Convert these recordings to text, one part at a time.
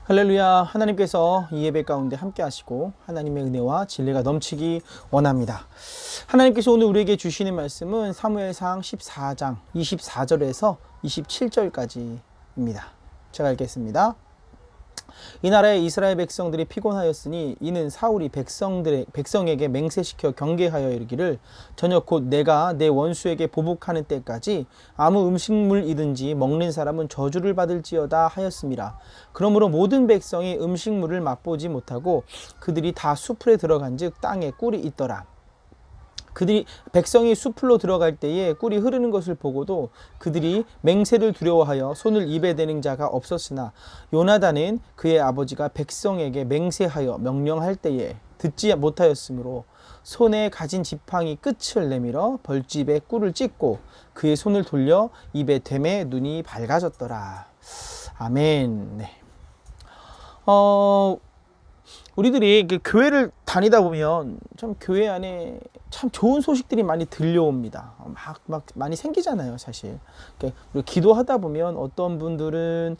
할렐루야. 하나님께서 이 예배 가운데 함께 하시고 하나님의 은혜와 진리가 넘치기 원합니다. 하나님께서 오늘 우리에게 주시는 말씀은 사무엘상 14장 24절에서 27절까지입니다. 제가 읽겠습니다. 이날에 이스라엘 백성들이 피곤하였으니 이는 사울이 백성에게 맹세시켜 경계하여 이르기를 저녁 곧 내가 내 원수에게 보복하는 때까지 아무 음식물이든지 먹는 사람은 저주를 받을지어다 하였음이라. 그러므로 모든 백성이 음식물을 맛보지 못하고 그들이 다 수풀에 들어간즉 땅에 꿀이 있더라. 백성이 수풀로 들어갈 때에 꿀이 흐르는 것을 보고도 그들이 맹세를 두려워하여 손을 입에 대는 자가 없었으나 요나단은 그의 아버지가 백성에게 맹세하여 명령할 때에 듣지 못하였으므로 손에 가진 지팡이 끝을 내밀어 벌집에 꿀을 찢고 그의 손을 돌려 입에 댐에 눈이 밝아졌더라. 아멘. 네. 우리들이 교회를 다니다 보면 참 교회 안에 참 좋은 소식들이 많이 들려옵니다. 막 많이 생기잖아요, 사실. 우리 기도하다 보면 어떤 분들은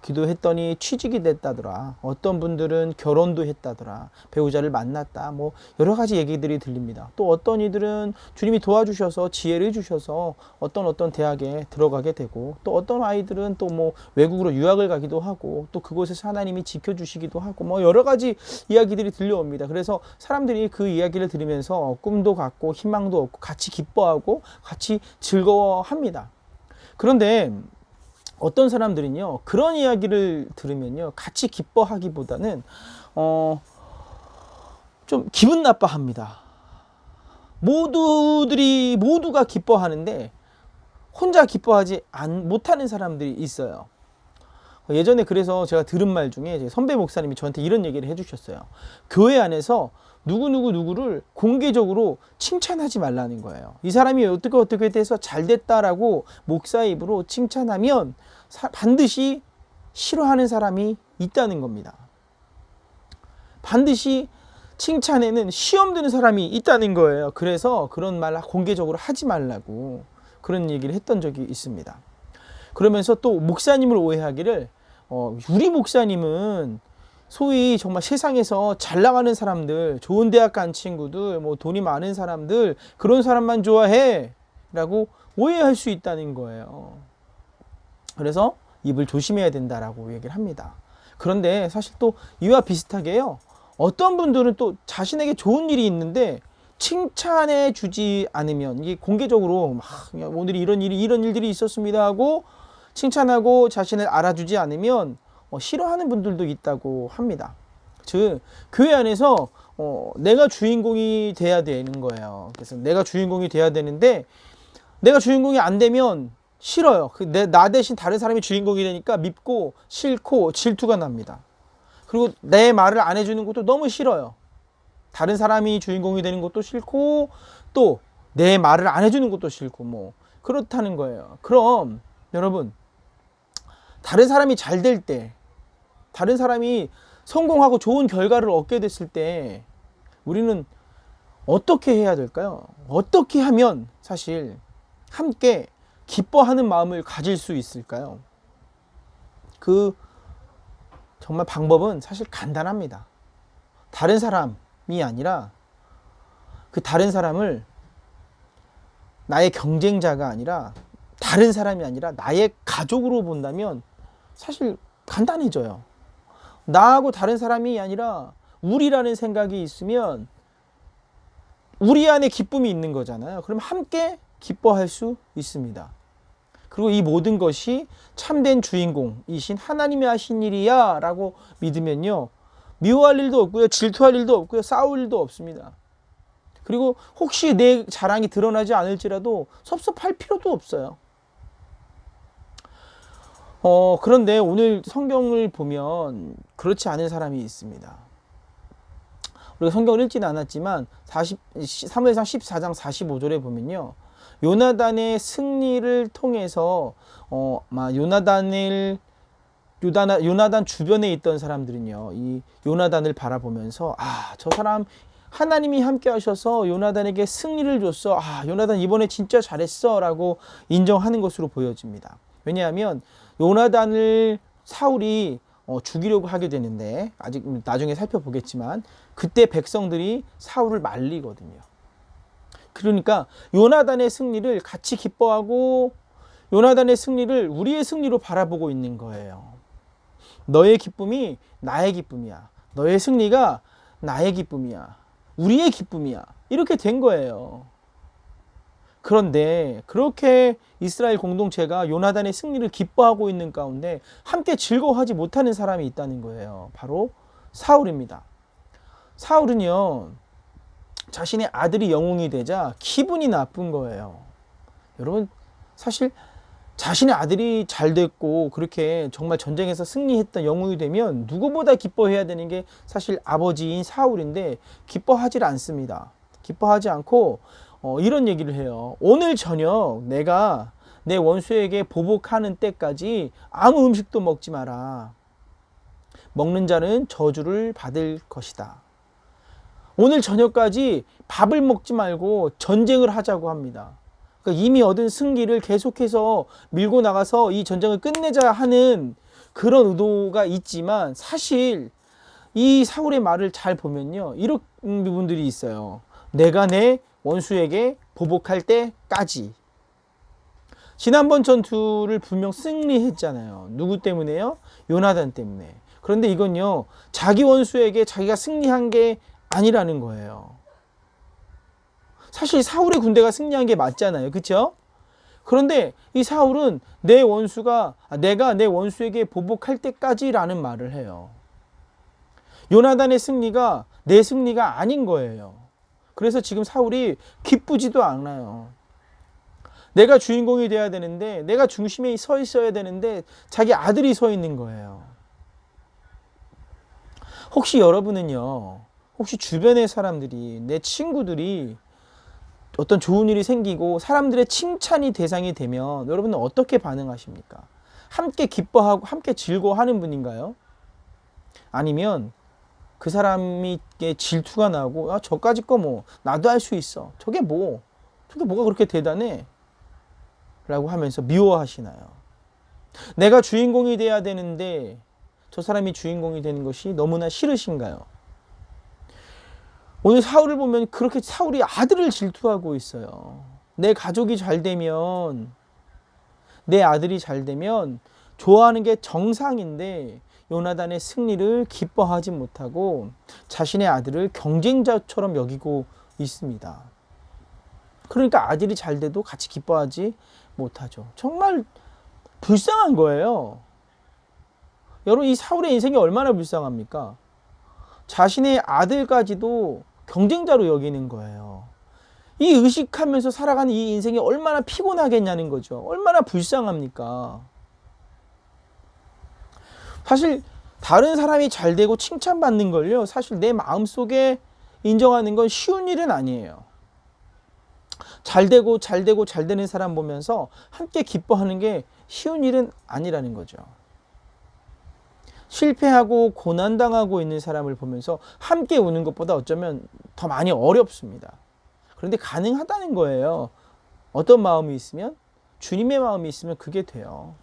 기도했더니 취직이 됐다더라. 어떤 분들은 결혼도 했다더라. 배우자를 만났다. 뭐 여러 가지 얘기들이 들립니다. 또 어떤 이들은 주님이 도와주셔서 지혜를 주셔서 어떤 대학에 들어가게 되고, 또 어떤 아이들은 또 뭐 외국으로 유학을 가기도 하고, 또 그곳에서 하나님이 지켜주시기도 하고, 뭐 여러 가지 이야기들이 들려옵니다. 그래서 사람들이 그 이야기를 들으면서 꿈도 갖고 희망도 얻고 같이 기뻐하고 같이 즐거워합니다. 그런데 어떤 사람들은요, 그런 이야기를 들으면요, 같이 기뻐하기보다는 좀 기분 나빠합니다. 모두가 기뻐하는데 혼자 기뻐하지 못하는 사람들이 있어요. 예전에 그래서 제가 들은 말 중에 선배 목사님이 저한테 이런 얘기를 해주셨어요. 교회 안에서 누구를 공개적으로 칭찬하지 말라는 거예요. 이 사람이 어떻게 돼서 잘 됐다라고 목사의 입으로 칭찬하면 반드시 싫어하는 사람이 있다는 겁니다. 반드시 칭찬에는 시험 드는 사람이 있다는 거예요. 그래서 그런 말 공개적으로 하지 말라고 그런 얘기를 했던 적이 있습니다. 그러면서 또 목사님을 오해하기를 우리 목사님은 소위 정말 세상에서 잘 나가는 사람들, 좋은 대학 간 친구들, 뭐 돈이 많은 사람들, 그런 사람만 좋아해 라고 오해할 수 있다는 거예요. 그래서 입을 조심해야 된다라고 얘기를 합니다. 그런데 사실 또 이와 비슷하게요, 어떤 분들은 또 자신에게 좋은 일이 있는데 칭찬해 주지 않으면, 이게 공개적으로 막 오늘 이런 일들이 있었습니다 하고 칭찬하고 자신을 알아주지 않으면 싫어하는 분들도 있다고 합니다. 즉 교회 안에서 내가 주인공이 돼야 되는 거예요. 그래서 내가 주인공이 돼야 되는데 내가 주인공이 안 되면 싫어요. 나 대신 다른 사람이 주인공이 되니까 밉고 싫고 질투가 납니다. 그리고 내 말을 안 해주는 것도 너무 싫어요. 다른 사람이 주인공이 되는 것도 싫고 또 내 말을 안 해주는 것도 싫고 뭐 그렇다는 거예요. 그럼 여러분, 다른 사람이 잘 될 때, 다른 사람이 성공하고 좋은 결과를 얻게 됐을 때 우리는 어떻게 해야 될까요? 어떻게 하면 사실 함께 기뻐하는 마음을 가질 수 있을까요? 그 정말 방법은 사실 간단합니다. 다른 사람이 아니라 그 다른 사람을 나의 경쟁자가 아니라 다른 사람이 아니라 나의 가족으로 본다면 사실 간단해져요. 나하고 다른 사람이 아니라 우리라는 생각이 있으면 우리 안에 기쁨이 있는 거잖아요. 그럼 함께 기뻐할 수 있습니다. 그리고 이 모든 것이 참된 주인공이신 하나님이 하신 일이야 라고 믿으면요, 미워할 일도 없고요, 질투할 일도 없고요, 싸울 일도 없습니다. 그리고 혹시 내 자랑이 드러나지 않을지라도 섭섭할 필요도 없어요. 그런데 오늘 성경을 보면 그렇지 않은 사람이 있습니다. 우리가 성경을 읽지는 않았지만 사무엘상 14장 45절에 보면요, 요나단의 승리를 통해서 요나단 주변에 있던 사람들은요, 이 요나단을 바라보면서 저 사람 하나님이 함께 하셔서 요나단에게 승리를 줬어. 요나단 이번에 진짜 잘했어 라고 인정하는 것으로 보여집니다. 왜냐하면 요나단을 사울이 죽이려고 하게 되는데, 아직 나중에 살펴보겠지만 그때 백성들이 사울을 말리거든요. 그러니까 요나단의 승리를 같이 기뻐하고 요나단의 승리를 우리의 승리로 바라보고 있는 거예요. 너의 기쁨이 나의 기쁨이야. 너의 승리가 나의 기쁨이야. 우리의 기쁨이야. 이렇게 된 거예요. 그런데 그렇게 이스라엘 공동체가 요나단의 승리를 기뻐하고 있는 가운데 함께 즐거워하지 못하는 사람이 있다는 거예요. 바로 사울입니다. 사울은요, 자신의 아들이 영웅이 되자 기분이 나쁜 거예요. 여러분, 사실 자신의 아들이 잘 됐고 그렇게 정말 전쟁에서 승리했던 영웅이 되면 누구보다 기뻐해야 되는 게 사실 아버지인 사울인데 기뻐하지 않습니다. 기뻐하지 않고 이런 얘기를 해요. 오늘 저녁 내가 내 원수에게 보복하는 때까지 아무 음식도 먹지 마라. 먹는 자는 저주를 받을 것이다. 오늘 저녁까지 밥을 먹지 말고 전쟁을 하자고 합니다. 그러니까 이미 얻은 승기를 계속해서 밀고 나가서 이 전쟁을 끝내자 하는 그런 의도가 있지만, 사실 이 사울의 말을 잘 보면요, 이런 부분들이 있어요. 내가 내 원수에게 보복할 때까지. 지난번 전투를 분명 승리했잖아요. 누구 때문에요? 요나단 때문에. 그런데 이건요, 자기 원수에게 자기가 승리한 게 아니라는 거예요. 사실 사울의 군대가 승리한 게 맞잖아요. 그렇죠? 그런데 이 사울은 내가 내 원수에게 보복할 때까지라는 말을 해요. 요나단의 승리가 내 승리가 아닌 거예요. 그래서 지금 사울이 기쁘지도 않아요. 내가 주인공이 돼야 되는데, 내가 중심에 서 있어야 되는데 자기 아들이 서 있는 거예요. 혹시 여러분은요, 혹시 주변의 사람들이, 내 친구들이 어떤 좋은 일이 생기고 사람들의 칭찬이 대상이 되면 여러분은 어떻게 반응하십니까? 함께 기뻐하고 함께 즐거워하는 분인가요? 아니면 그 사람에게 질투가 나고, 저까짓 거 뭐 나도 할 수 있어, 저게 뭐가 그렇게 대단해? 라고 하면서 미워하시나요? 내가 주인공이 돼야 되는데 저 사람이 주인공이 되는 것이 너무나 싫으신가요? 오늘 사울을 보면 그렇게 사울이 아들을 질투하고 있어요. 내 가족이 잘 되면, 내 아들이 잘 되면 좋아하는 게 정상인데 요나단의 승리를 기뻐하지 못하고 자신의 아들을 경쟁자처럼 여기고 있습니다. 그러니까 아들이 잘 돼도 같이 기뻐하지 못하죠. 정말 불쌍한 거예요. 여러분, 이 사울의 인생이 얼마나 불쌍합니까? 자신의 아들까지도 경쟁자로 여기는 거예요. 이 의식하면서 살아가는 이 인생이 얼마나 피곤하겠냐는 거죠. 얼마나 불쌍합니까? 사실 다른 사람이 잘 되고 칭찬받는 걸요, 사실 내 마음속에 인정하는 건 쉬운 일은 아니에요. 잘 되는 사람 보면서 함께 기뻐하는 게 쉬운 일은 아니라는 거죠. 실패하고 고난당하고 있는 사람을 보면서 함께 우는 것보다 어쩌면 더 많이 어렵습니다. 그런데 가능하다는 거예요. 어떤 마음이 있으면, 주님의 마음이 있으면 그게 돼요.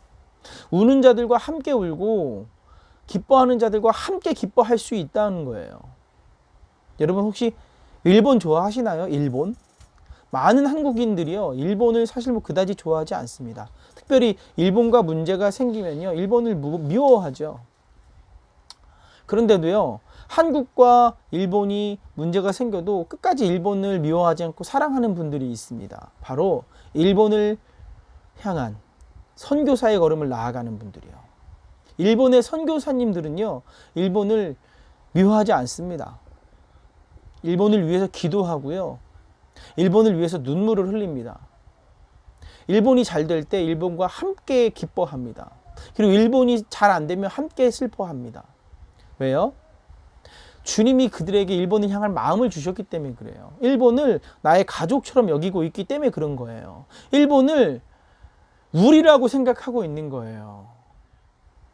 우는 자들과 함께 울고 기뻐하는 자들과 함께 기뻐할 수 있다는 거예요. 여러분, 혹시 일본 좋아하시나요? 일본? 많은 한국인들이요, 일본을 사실 그다지 좋아하지 않습니다. 특별히 일본과 문제가 생기면요, 일본을 미워하죠. 그런데도요, 한국과 일본이 문제가 생겨도 끝까지 일본을 미워하지 않고 사랑하는 분들이 있습니다. 바로 일본을 향한 선교사의 걸음을 나아가는 분들이요. 일본의 선교사님들은요, 일본을 미워하지 않습니다. 일본을 위해서 기도하고요, 일본을 위해서 눈물을 흘립니다. 일본이 잘 될 때 일본과 함께 기뻐합니다. 그리고 일본이 잘 안 되면 함께 슬퍼합니다. 왜요? 주님이 그들에게 일본을 향할 마음을 주셨기 때문에 그래요. 일본을 나의 가족처럼 여기고 있기 때문에 그런 거예요. 일본을 우리라고 생각하고 있는 거예요.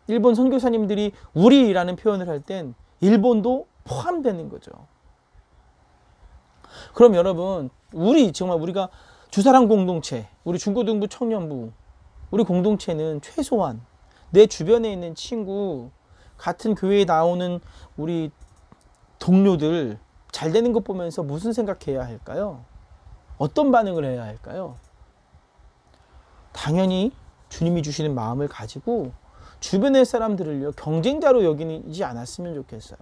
일본 선교사님들이 우리라는 표현을 할 땐 일본도 포함되는 거죠. 그럼 여러분, 우리가 주사랑 공동체, 우리 중고등부 청년부, 우리 공동체는 최소한 내 주변에 있는 친구, 같은 교회에 나오는 우리 동료들 잘 되는 것 보면서 무슨 생각해야 할까요? 어떤 반응을 해야 할까요? 당연히 주님이 주시는 마음을 가지고 주변의 사람들을요, 경쟁자로 여기지 않았으면 좋겠어요.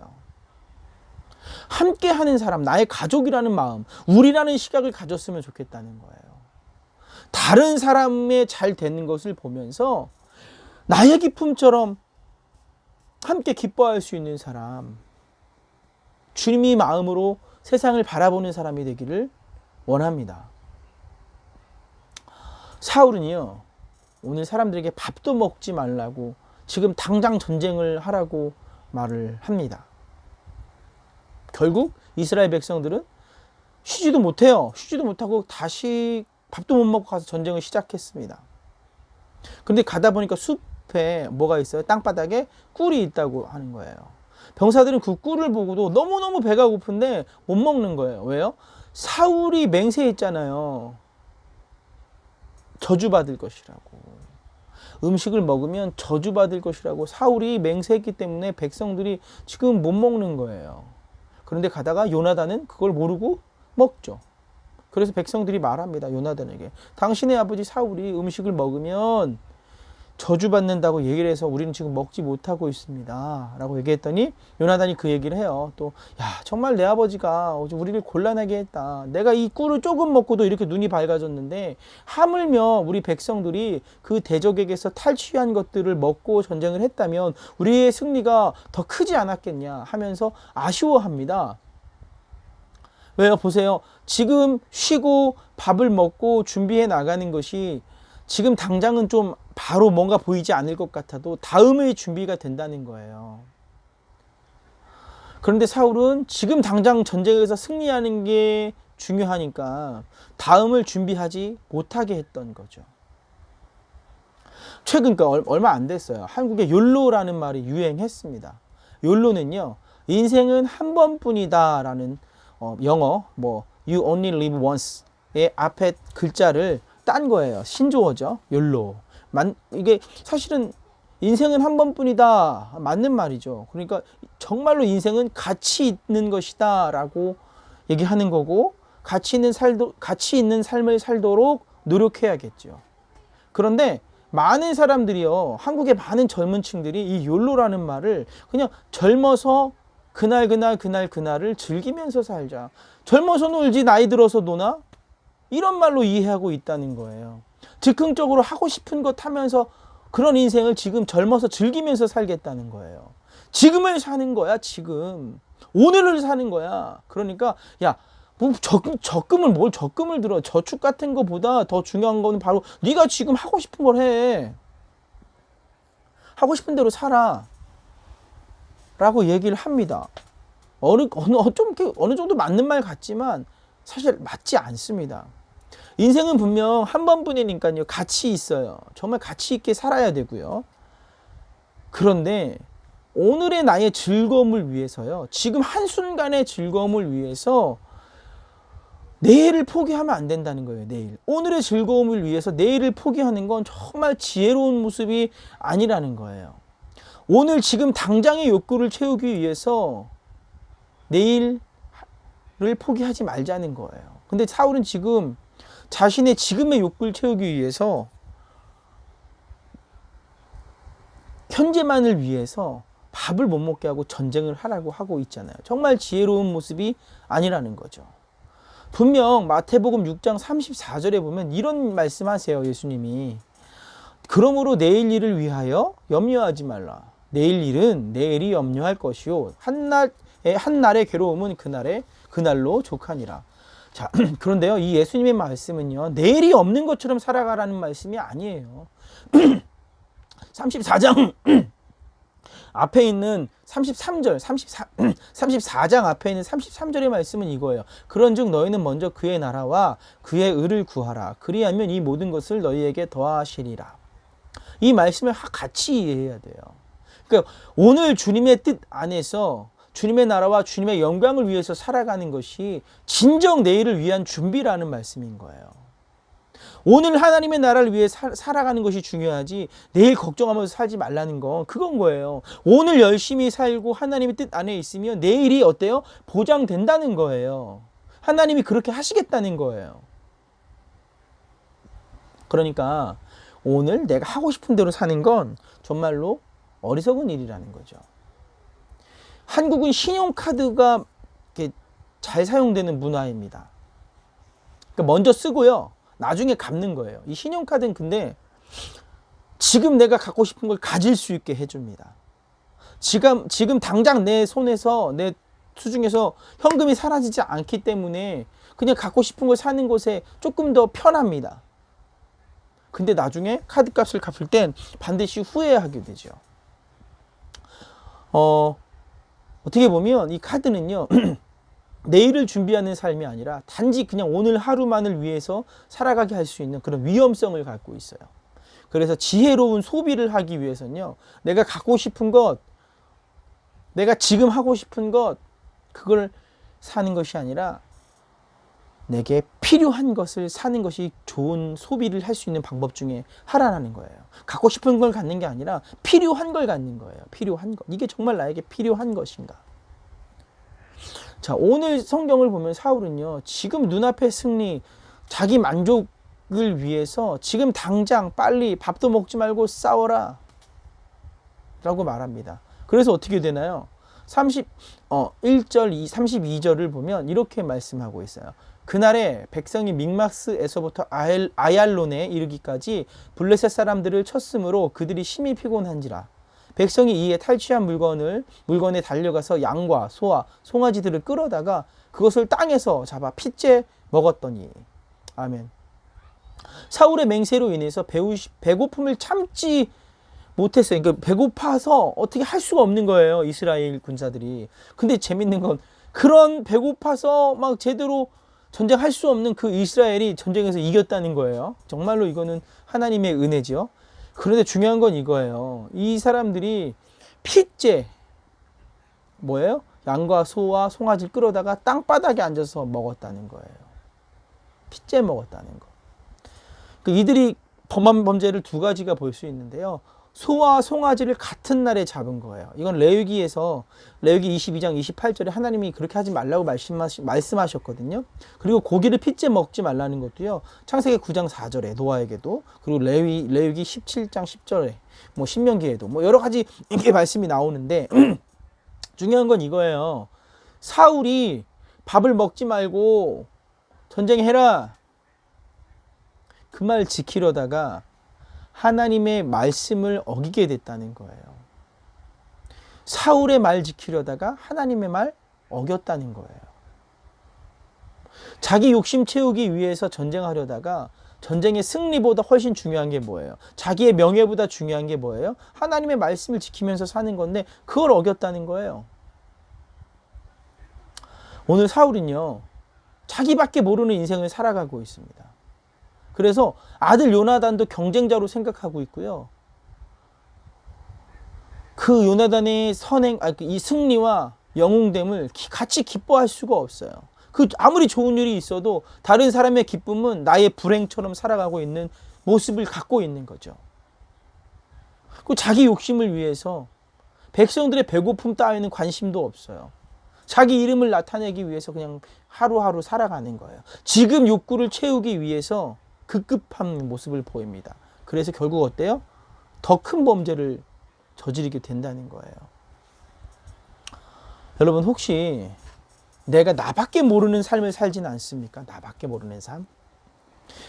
함께 하는 사람, 나의 가족이라는 마음, 우리라는 시각을 가졌으면 좋겠다는 거예요. 다른 사람의 잘 되는 것을 보면서 나의 기쁨처럼 함께 기뻐할 수 있는 사람, 주님이 마음으로 세상을 바라보는 사람이 되기를 원합니다. 사울은요, 오늘 사람들에게 밥도 먹지 말라고 지금 당장 전쟁을 하라고 말을 합니다. 결국 이스라엘 백성들은 쉬지도 못해요. 쉬지도 못하고 다시 밥도 못 먹고 가서 전쟁을 시작했습니다. 근데 가다 보니까 숲에 뭐가 있어요? 땅바닥에 꿀이 있다고 하는 거예요. 병사들은 그 꿀을 보고도 너무너무 배가 고픈데 못 먹는 거예요. 왜요? 사울이 맹세했잖아요. 저주받을 것이라고. 음식을 먹으면 저주받을 것이라고 사울이 맹세했기 때문에 백성들이 지금 못 먹는 거예요. 그런데 가다가 요나단은 그걸 모르고 먹죠. 그래서 백성들이 말합니다. 요나단에게. 당신의 아버지 사울이 음식을 먹으면 저주받는다고 얘기를 해서 우리는 지금 먹지 못하고 있습니다. 라고 얘기했더니 요나단이 그 얘기를 해요. 또, 야, 정말 내 아버지가 우리를 곤란하게 했다. 내가 이 꿀을 조금 먹고도 이렇게 눈이 밝아졌는데 하물며 우리 백성들이 그 대적에게서 탈취한 것들을 먹고 전쟁을 했다면 우리의 승리가 더 크지 않았겠냐 하면서 아쉬워합니다. 왜요? 보세요. 지금 쉬고 밥을 먹고 준비해 나가는 것이 지금 당장은 좀 바로 뭔가 보이지 않을 것 같아도 다음의 준비가 된다는 거예요. 그런데 사울은 지금 당장 전쟁에서 승리하는 게 중요하니까 다음을 준비하지 못하게 했던 거죠. 최근 얼마 안 됐어요. 한국에 욜로라는 말이 유행했습니다. 욜로는요, 인생은 한 번뿐이다 라는 영어 You only live once의 앞에 글자를 딴 거예요. 신조어죠. 욜로. 이게 사실은 인생은 한 번뿐이다. 맞는 말이죠. 그러니까 정말로 인생은 가치 있는 것이다 라고 얘기하는 거고, 가치 있는 삶을 살도록 노력해야겠죠. 그런데 많은 사람들이요, 한국의 많은 젊은 층들이 이 욜로라는 말을 그냥 젊어서 그날을 즐기면서 살자. 젊어서 놀지 나이 들어서 노나? 이런 말로 이해하고 있다는 거예요. 즉흥적으로 하고 싶은 것 하면서 그런 인생을 지금 젊어서 즐기면서 살겠다는 거예요. 지금을 사는 거야, 지금. 오늘을 사는 거야. 그러니까, 야, 뭐 적금을 들어. 저축 같은 거보다 더 중요한 건 바로 네가 지금 하고 싶은 걸 해. 하고 싶은 대로 살아. 라고 얘기를 합니다. 어느 정도 맞는 말 같지만 사실 맞지 않습니다. 인생은 분명 한 번뿐이니까요. 가치 있어요. 정말 가치 있게 살아야 되고요. 그런데 오늘의 나의 즐거움을 위해서요. 지금 한순간의 즐거움을 위해서 내일을 포기하면 안 된다는 거예요. 내일. 오늘의 즐거움을 위해서 내일을 포기하는 건 정말 지혜로운 모습이 아니라는 거예요. 오늘 지금 당장의 욕구를 채우기 위해서 내일을 포기하지 말자는 거예요. 근데 사울은 지금 자신의 지금의 욕구를 채우기 위해서 현재만을 위해서 밥을 못 먹게 하고 전쟁을 하라고 하고 있잖아요. 정말 지혜로운 모습이 아니라는 거죠. 분명 마태복음 6장 34절에 보면 이런 말씀하세요. 예수님이. 그러므로 내일 일을 위하여 염려하지 말라. 내일 일은 내일이 염려할 것이요. 한날의 괴로움은 그날로 족하니라. 자, 그런데요, 이 예수님의 말씀은요, 내일이 없는 것처럼 살아가라는 말씀이 아니에요. 34장 앞에 있는 34장 앞에 있는 33절의 말씀은 이거예요. 그런즉 너희는 먼저 그의 나라와 그의 의를 구하라. 그리하면 이 모든 것을 너희에게 더하시리라. 이 말씀을 같이 이해해야 돼요. 그러니까 오늘 주님의 뜻 안에서 주님의 나라와 주님의 영광을 위해서 살아가는 것이 진정 내일을 위한 준비라는 말씀인 거예요. 오늘 하나님의 나라를 위해 살아가는 것이 중요하지 내일 걱정하면서 살지 말라는 건 그건 거예요. 오늘 열심히 살고 하나님의 뜻 안에 있으면 내일이 어때요? 보장된다는 거예요. 하나님이 그렇게 하시겠다는 거예요. 그러니까 오늘 내가 하고 싶은 대로 사는 건 정말로 어리석은 일이라는 거죠. 한국은 신용카드가 이렇게 잘 사용되는 문화입니다. 그러니까 먼저 쓰고요. 나중에 갚는 거예요. 이 신용카드는 근데 지금 내가 갖고 싶은 걸 가질 수 있게 해줍니다. 지금 당장 내 손에서 내 수중에서 현금이 사라지지 않기 때문에 그냥 갖고 싶은 걸 사는 것에 조금 더 편합니다. 근데 나중에 카드값을 갚을 땐 반드시 후회하게 되죠. 어떻게 보면 이 카드는요. 내일을 준비하는 삶이 아니라 단지 그냥 오늘 하루만을 위해서 살아가게 할 수 있는 그런 위험성을 갖고 있어요. 그래서 지혜로운 소비를 하기 위해서는요. 내가 갖고 싶은 것, 내가 지금 하고 싶은 것, 그걸 사는 것이 아니라 내게 필요한 것을 사는 것이 좋은 소비를 할 수 있는 방법 중에 하나라는 거예요. 갖고 싶은 걸 갖는 게 아니라 필요한 걸 갖는 거예요. 필요한 것. 이게 정말 나에게 필요한 것인가. 자, 오늘 성경을 보면 사울은요, 지금 눈앞의 승리, 자기 만족을 위해서 지금 당장 빨리 밥도 먹지 말고 싸워라 라고 말합니다. 그래서 어떻게 되나요? 1절, 32절을 보면 이렇게 말씀하고 있어요. 그날에 백성이 믹마스에서부터 아얄론에 이르기까지 블레셋 사람들을 쳤으므로 그들이 심히 피곤한지라. 백성이 이에 탈취한 물건에 달려가서 양과 소와 송아지들을 끌어다가 그것을 땅에서 잡아 핏째 먹었더니. 아멘. 사울의 맹세로 인해서 배고픔을 참지 못했어요. 그러니까 배고파서 어떻게 할 수가 없는 거예요, 이스라엘 군사들이. 근데 재밌는 건 그런 배고파서 막 제대로 전쟁할 수 없는 그 이스라엘이 전쟁에서 이겼다는 거예요. 정말로 이거는 하나님의 은혜죠. 그런데 중요한 건 이거예요. 이 사람들이 핏째, 뭐예요? 양과 소와 송아지를 끌어다가 땅바닥에 앉아서 먹었다는 거예요. 핏째 먹었다는 거. 이들이 범한 범죄를 두 가지가 볼 수 있는데요. 소와 송아지를 같은 날에 잡은 거예요. 이건 레위기 22장 28절에 하나님이 그렇게 하지 말라고 말씀하셨거든요. 그리고 고기를 핏째 먹지 말라는 것도요. 창세기 9장 4절에 노아에게도, 그리고 레위기 17장 10절에 뭐 신명기에도 뭐 여러 가지 이게 말씀이 나오는데 중요한 건 이거예요. 사울이 밥을 먹지 말고 전쟁해라 그 말 지키려다가 하나님의 말씀을 어기게 됐다는 거예요. 사울의 말 지키려다가 하나님의 말 어겼다는 거예요. 자기 욕심 채우기 위해서 전쟁하려다가 전쟁의 승리보다 훨씬 중요한 게 뭐예요? 자기의 명예보다 중요한 게 뭐예요? 하나님의 말씀을 지키면서 사는 건데 그걸 어겼다는 거예요. 오늘 사울은요, 자기밖에 모르는 인생을 살아가고 있습니다. 그래서 아들 요나단도 경쟁자로 생각하고 있고요. 그 요나단의 이 승리와 영웅됨을 같이 기뻐할 수가 없어요. 아무리 좋은 일이 있어도 다른 사람의 기쁨은 나의 불행처럼 살아가고 있는 모습을 갖고 있는 거죠. 그 자기 욕심을 위해서 백성들의 배고픔 따위는 관심도 없어요. 자기 이름을 나타내기 위해서 그냥 하루하루 살아가는 거예요. 지금 욕구를 채우기 위해서 급급한 모습을 보입니다. 그래서 결국 어때요? 더 큰 범죄를 저지르게 된다는 거예요. 여러분 혹시 내가 나밖에 모르는 삶을 살지는 않습니까? 나밖에 모르는 삶?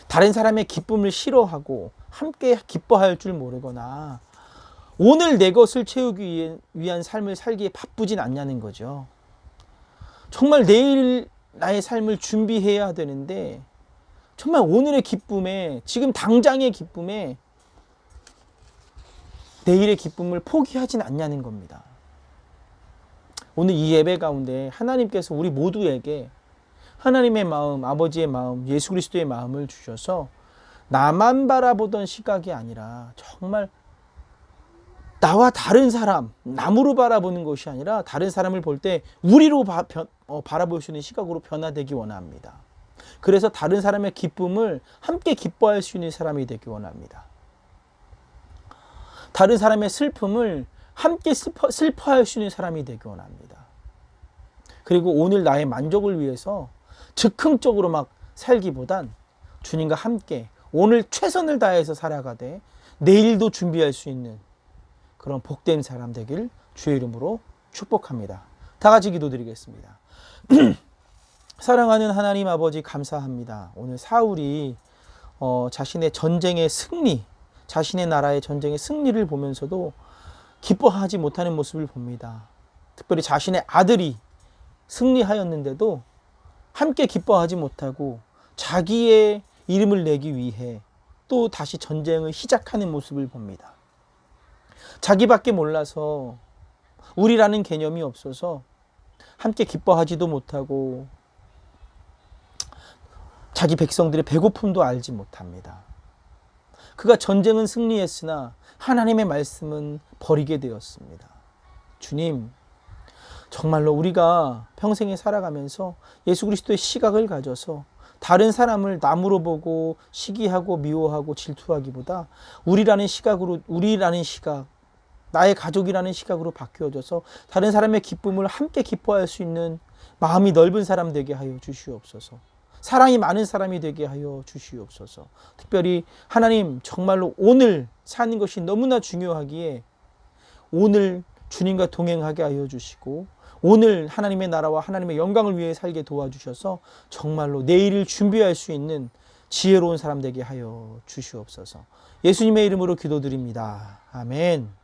다른 사람의 기쁨을 싫어하고 함께 기뻐할 줄 모르거나 오늘 내 것을 채우기 위한 삶을 살기에 바쁘진 않냐는 거죠. 정말 내일 나의 삶을 준비해야 되는데 정말 오늘의 기쁨에, 지금 당장의 기쁨에 내일의 기쁨을 포기하진 않냐는 겁니다. 오늘 이 예배 가운데 하나님께서 우리 모두에게 하나님의 마음, 아버지의 마음, 예수 그리스도의 마음을 주셔서 나만 바라보던 시각이 아니라 정말 나와 다른 사람, 남으로 바라보는 것이 아니라 다른 사람을 볼 때 우리로 바라볼 수 있는 시각으로 변화되기 원합니다. 그래서 다른 사람의 기쁨을 함께 기뻐할 수 있는 사람이 되기 원합니다. 다른 사람의 슬픔을 함께 슬퍼할 수 있는 사람이 되기 원합니다. 그리고 오늘 나의 만족을 위해서 즉흥적으로 막 살기보단 주님과 함께 오늘 최선을 다해서 살아가되 내일도 준비할 수 있는 그런 복된 사람 되길 주의 이름으로 축복합니다. 다 같이 기도드리겠습니다. 사랑하는 하나님 아버지, 감사합니다. 오늘 사울이 자신의 전쟁의 승리, 자신의 나라의 전쟁의 승리를 보면서도 기뻐하지 못하는 모습을 봅니다. 특별히 자신의 아들이 승리하였는데도 함께 기뻐하지 못하고 자기의 이름을 내기 위해 또 다시 전쟁을 시작하는 모습을 봅니다. 자기밖에 몰라서, 우리라는 개념이 없어서 함께 기뻐하지도 못하고 자기 백성들의 배고픔도 알지 못합니다. 그가 전쟁은 승리했으나 하나님의 말씀은 버리게 되었습니다. 주님, 정말로 우리가 평생에 살아가면서 예수 그리스도의 시각을 가져서 다른 사람을 남으로 보고 시기하고 미워하고 질투하기보다 우리라는 시각, 나의 가족이라는 시각으로 바뀌어져서 다른 사람의 기쁨을 함께 기뻐할 수 있는 마음이 넓은 사람 되게 하여 주시옵소서. 사랑이 많은 사람이 되게 하여 주시옵소서. 특별히 하나님, 정말로 오늘 사는 것이 너무나 중요하기에 오늘 주님과 동행하게 하여 주시고 오늘 하나님의 나라와 하나님의 영광을 위해 살게 도와주셔서 정말로 내일을 준비할 수 있는 지혜로운 사람 되게 하여 주시옵소서. 예수님의 이름으로 기도드립니다. 아멘.